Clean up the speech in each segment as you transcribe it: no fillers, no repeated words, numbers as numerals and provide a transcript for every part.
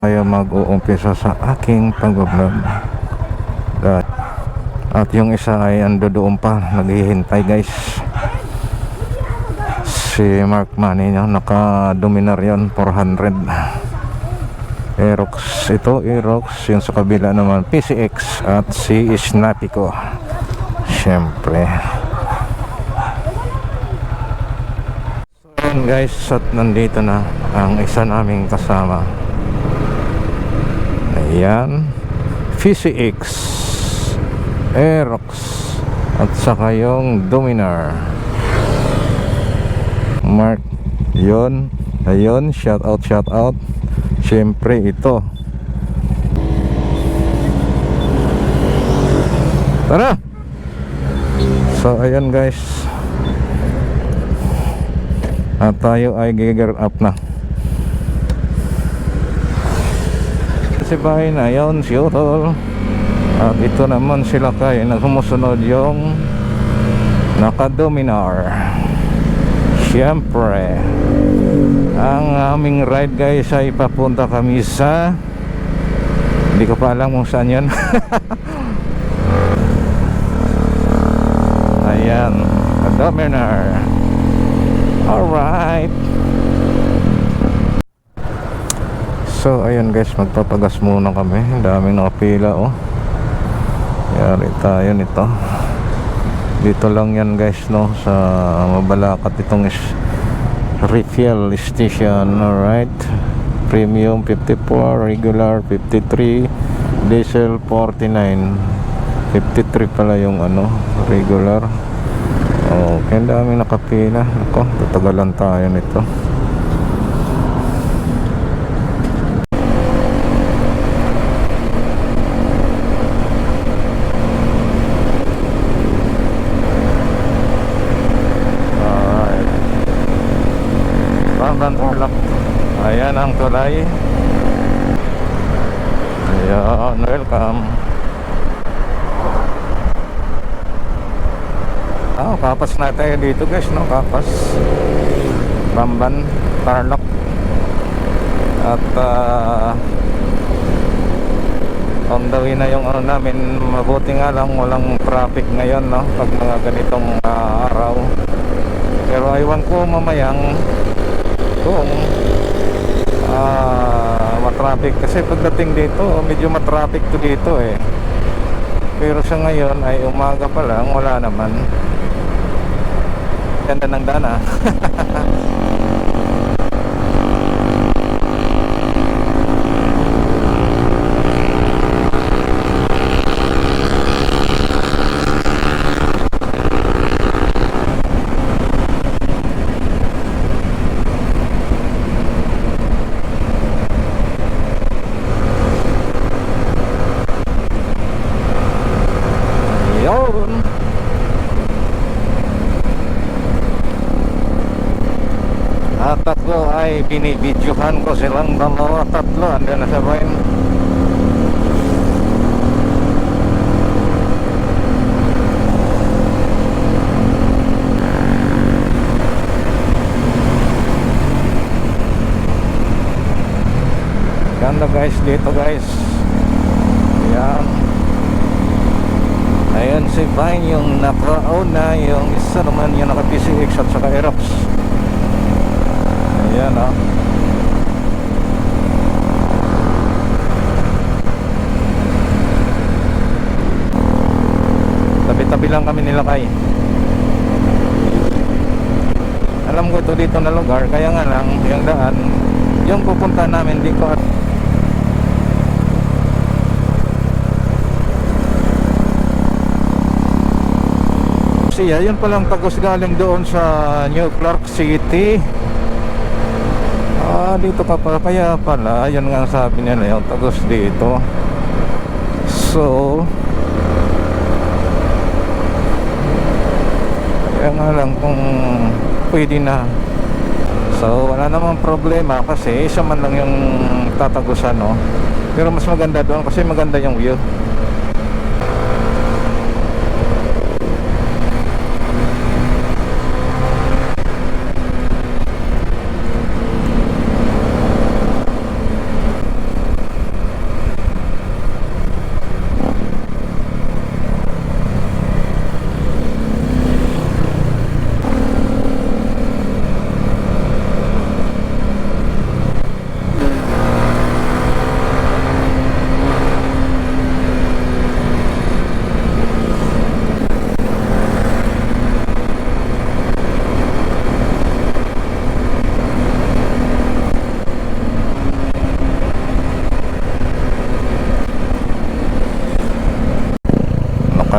Tayo mag-uumpisa sa aking pag-vlog. At yung isa ay ando doon pa, naghihintay guys. Si Mark Manny nyo, naka-Dominar yun, 400 Aerox. Ito Aerox, yung sa kabila naman PCX. At si Snappy ko, syempre. So guys, at nandito na ang isa naming kasama. Ayan, PCX, Aerox, at saka yung Dominar. Mark, yun, ayun, shout out. Siyempre ito. Tara! So ayan guys, at tayo ay gear up na. Si bahay na yun, si Utol. At ito naman sila kay na sumusunod yung naka-Dominar. Siyempre, ang aming ride guys ay papunta kami sa, hindi ko pa alam kung saan yun. Ayan, Dominar. Alright. So ayun guys, magpapagas muna kami. Daming nakapila oh. Yari tayo nito. Dito lang yan guys no, sa Mabalacat. Itong refill station. Alright, premium 54, regular 53, diesel 49. 53 pala yung ano, regular. Okay, daming nakapila. Ako, tatagalan tayo nito. Ayan ang tulay. Ayan, welcome. Kapas na tayo dito guys no, Kapas, Bamban, Tarlac. At on the way na yung ano namin. Mabuti nga lang walang traffic ngayon no, pag mga ganitong araw. Pero aywan ko mamayang kung matraffic, kasi pagdating dito medyo matraffic to dito eh. Pero sa ngayon ay umaga pa lang, wala naman. Ganda ng dana. At tatlo ay binibidyohan ko silang dalawa, tatlo andun na sa bayan. Ganda guys dito guys. Ayan. Ayun si Vine yung nakauna, yung isa naman yung naka-PCX at saka Aerox. Ayan o. Tabi-tabi lang kami nilakay. Alam ko ito dito na lugar, kaya nga lang yung daan, yung pupunta namin di ko at siya, yun palang tagos galing doon sa New Clark City. Dito ka pa, kaya pala yun nga sabi nila yung tagos dito. So kaya nga lang kung pwede na. So wala namang problema kasi isa man lang yung tatagusan no. Pero mas maganda doon kasi maganda yung view.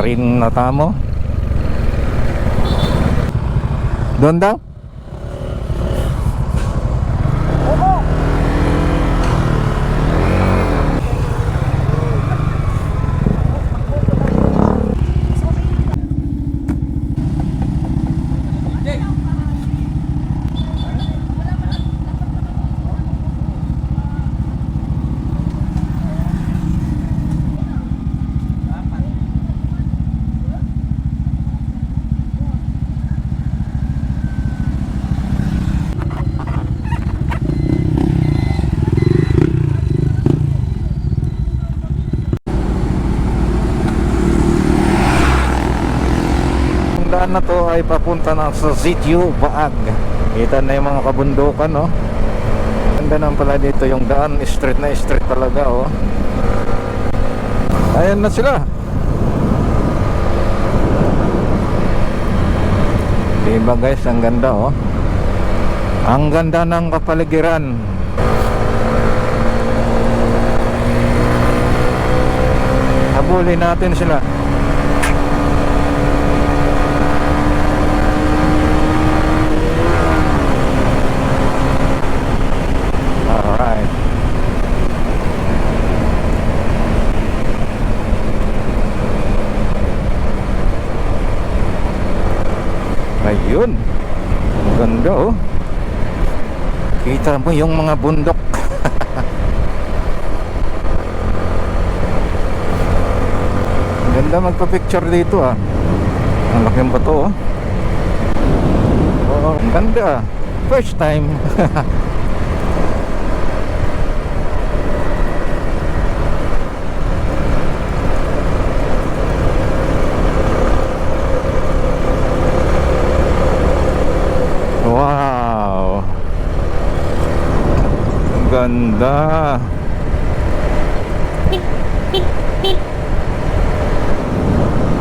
Karin Natamo. Doon daw? Na to ay papunta na sa sitio Baag. Kita na yung mga kabundukan, no? Ganda naman pala dito yung daan, street na street talaga, oh. Ayan na sila. Diba guys, ang ganda, oh. Ang ganda ng kapaligiran. Habulin natin sila. Ayun, ang ganda, oh. Kita mo yung mga bundok. Ganda magpa-picture dito, ah. Ang laking bato, oh. Oh, ang ganda. First time. Wow, ganda.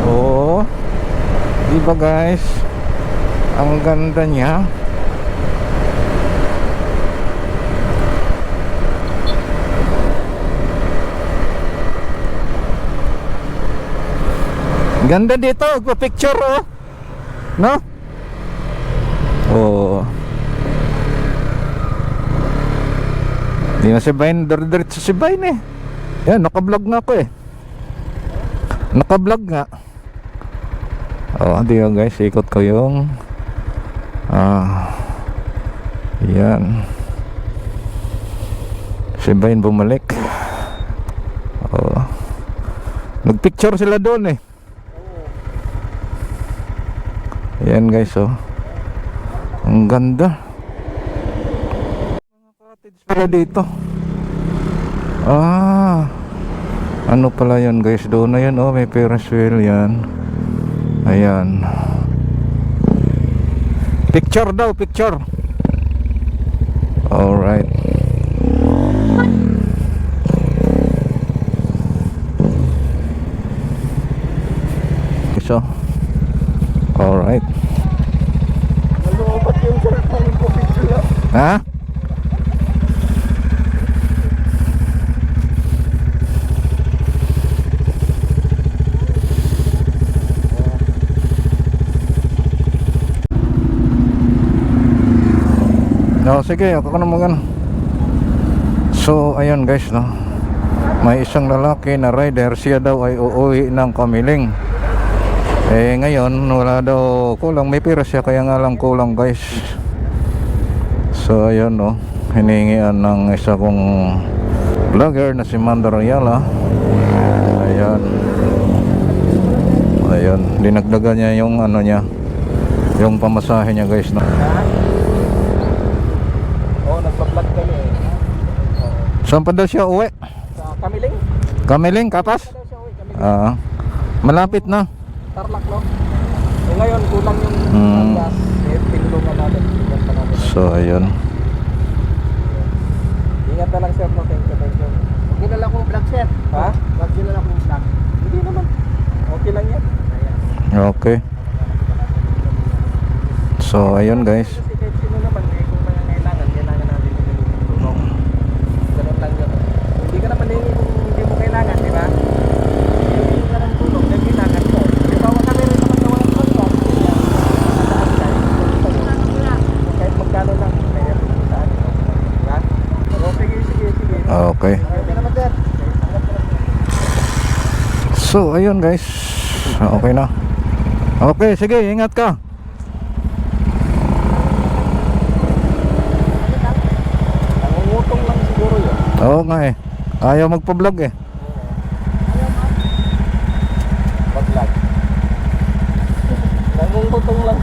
Oh, diba guys, ang ganda niya. Ganda dito, magpa-picture, oh. No? Oh. Di na si Bain, diretso si Bain, eh. Yan, naka-vlog nga ako, eh. Naka-vlog nga. Oh, di ba guys, ikot ko yung yan. Si Bain bumalik. Oh. Nag-picture sila doon, eh. Yan guys, oh. Ang ganda. Mga cottage pala dito. Ano pala yan guys? Doon na yan, oh. May Ferris wheel yan. Ayan. Picture daw, picture. Alright. So alright. Ha? No, sige, ako na magano. So, ayun guys, no. May isang lalaki na rider, siya daw ay uuwi ng Kamiling. Eh ngayon, wala daw, kulang, may pera siya, kaya nga lang kulang guys. So ayun, no, hiningian ng isa kong vlogger na si Mandar Ayala. Ayan. Ayun, dinagdagan niya yung ano niya, yung pamasahe niya guys, no. Oh, nagpa-vlog kami, eh. Saan pa daw siya uwi? Sa Kamiling? Kamiling, Kapas? Saan daw siya uwi? Kamiling. Malapit na. Tarlac, no? Eh ngayon, kulang yung gas. Eh, pinulungan natin. So, ayun. Ingat na lang, sir. No? Thank you, thank you. Okay na lang kung vlog, sir. Ha? Okay na lang kung vlog. Hindi naman. Okay lang yan. Okay. So, ayun guys. Kasi kahit sino naman, eh, kung kailangan natin yung tulong. Ganun lang yun. Hindi ka naman kung hindi mo kailangan, di ba? Hindi ka naman tulong, dahil kailangan mo. So ayun guys, okay na. Okay, sige, ingat ka. Nangungutong lang siguro yun. Oo nga eh, ayaw magpa-vlog eh. Pag-vlog. Nangungutong lang.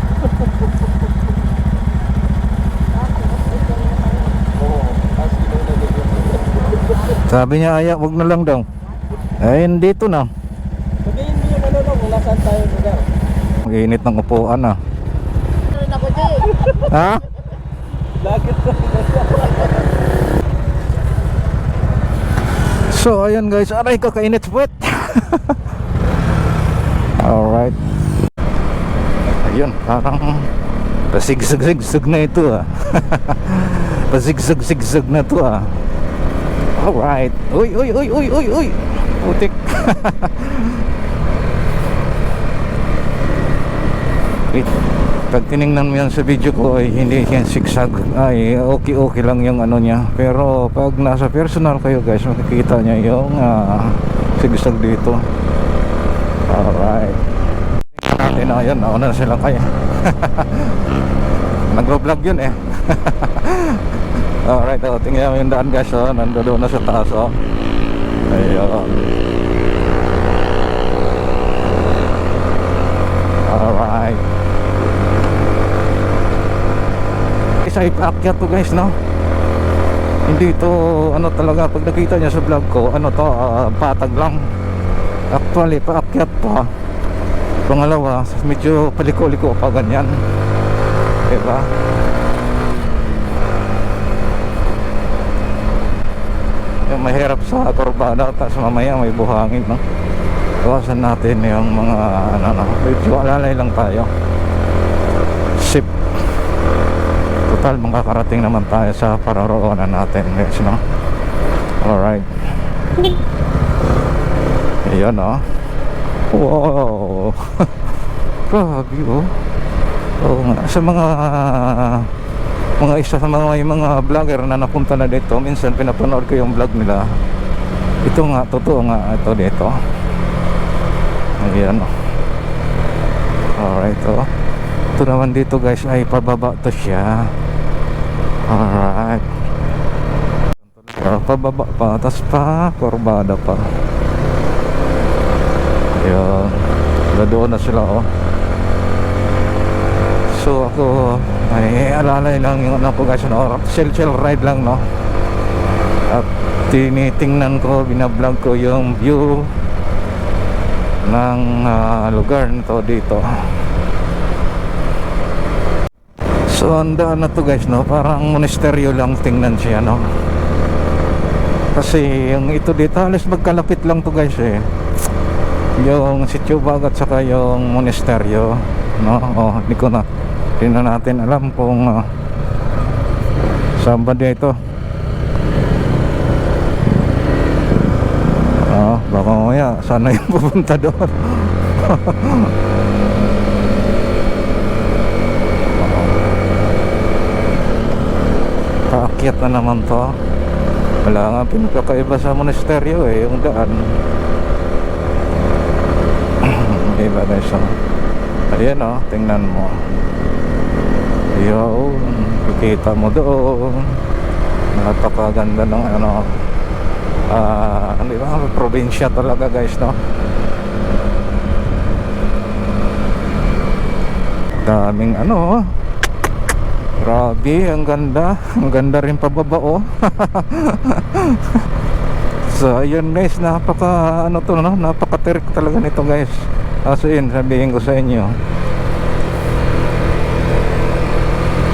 Oo, tapos Sabi niya ayaw, wag na lang daw. Ayun, dito na. sabihin mo yung ano kung nasaan tayo lugar. Ang init ng upuan ah. Ako di. Ha? Lagit na. So ayun guys, aray ka kainit puwet. Alright. Ayun, parang pasigsag-sigsag na ito ah. Pasigsag-sigsag na to ah. Alright. Uy, uy, uy, uy, uy, uy. Putik. Wait. Pag tinignan mo yan sa video ko ay hindi yan sigsag, ay okay lang yung ano niya, pero pag nasa personal kayo guys makikita niya yung sigsag dito. Alright, natin na yun, nauna na sila kayo. Nagro-vlog yun eh. Alright, tingnan mo yung daan guys, nandoon na sa taas oh. Ayun. Alright, isa ipaakyat to guys, no? Hindi to ano talaga, pag nakita niya sa vlog ko, ano to, patag lang. Actually paakyat pa. Pangalawa, medyo paliko-liko pa ganyan, diba? Yung mahirap sa kurbada, tapos mamaya may buhangin, no? Iwasan natin yung mga ano, medyo alalay lang tayo. Sip. Total, makakarating naman tayo sa pararoonan natin guys, no? Alright. Ayan oh. Wow. Grabe oh. Oo nga, sa mga isa sa may mga vlogger na napunta na dito, minsan pinapanood ko yung vlog nila. Ito nga, totoo nga ito dito. Ayan oh. Alright oh. Ito naman dito guys ay pababa to siya. Alright. Pababa pa, tas pa kurbada pa. Ayan, doon na sila oh. So ako ay alalay lang yung ano ko guys, no? Chill ride lang, no? At tinitingnan ko, binablog ko yung view ng lugar nito dito. So ang daan na to guys, no, parang monasteryo lang tingnan siya, no? Kasi yung ito dito halos magkalapit lang to guys eh, yung Sitio Bagat saka yung monasteryo, no? Oh, hindi ko na natin alam kung saan ba dito. Baka mamaya sana yung pupunta doon. Paakyat na naman to. Wala nga pinagkakaiba sa monasteryo eh, yung daan. Iba guys, ayan oh, tingnan mo. Yun, kikita mo doon. Napakaganda ng ano, di ba, probinsya talaga guys, no? Daming ano, grabe, ang ganda. Ang ganda rin pababa oh. So ayun guys, napaka ano to, no? Napaka-tirik talaga nito guys. As in, sabihin ko sa inyo,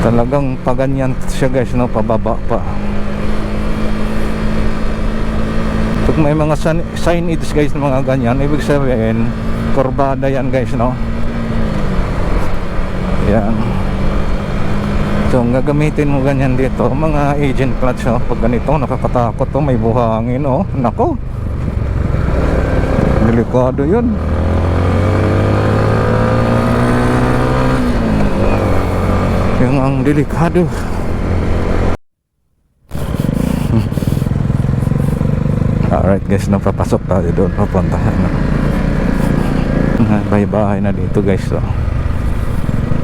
talagang paganyan siya guys, no? Pababa pa. Pag may mga signage guys na mga ganyan, ibig sabihin kurbada yan guys, no? Yan. So ang gagamitin mo ganyan dito, mga agent clutch, oh. Pag ganito, nakakatakot to, may buhangin oh. Nako, delikado yun. Yung ang delikado. Alright guys, napapasok tayo doon, papuntahan na. bahay-bahay na dito guys. So,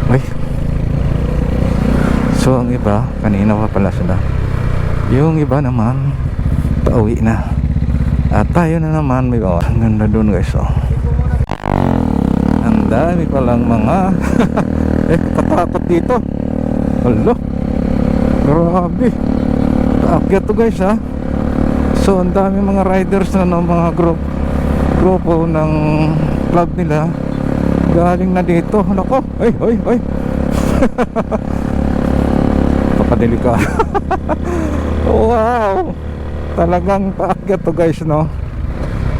ay. So ang iba, kanina pa pala sila. Yung iba naman, pauwi na. At tayo na naman, may ang ganda dun guys. So, ang dami palang mga katakot dito. Alo, grabe. Aakyat to guys ha. So ang dami mga riders na no, mga grupo ng club nila galing na dito. Nako, ay papadelikado. Wow, talagang paakyat to guys no.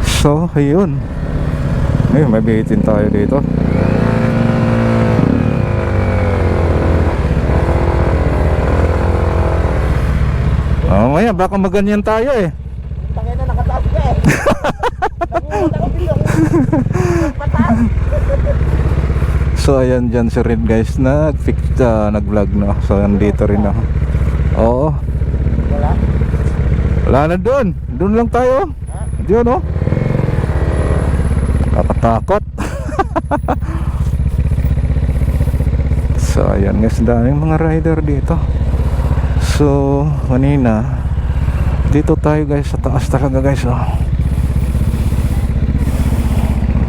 So ayun, ay may bihitin tayo dito. Maya baka maganyan tayo eh. Tangin na, nakataas ka eh. So ayan dyan si Red guys, nag-vlog no. So nandito rin ako. Oo. Wala na doon. Doon lang tayo. Diyan no. Nakatakot. So ayan guys, daming mga rider dito. So kanina dito tayo guys sa taas talaga guys oh.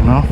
No?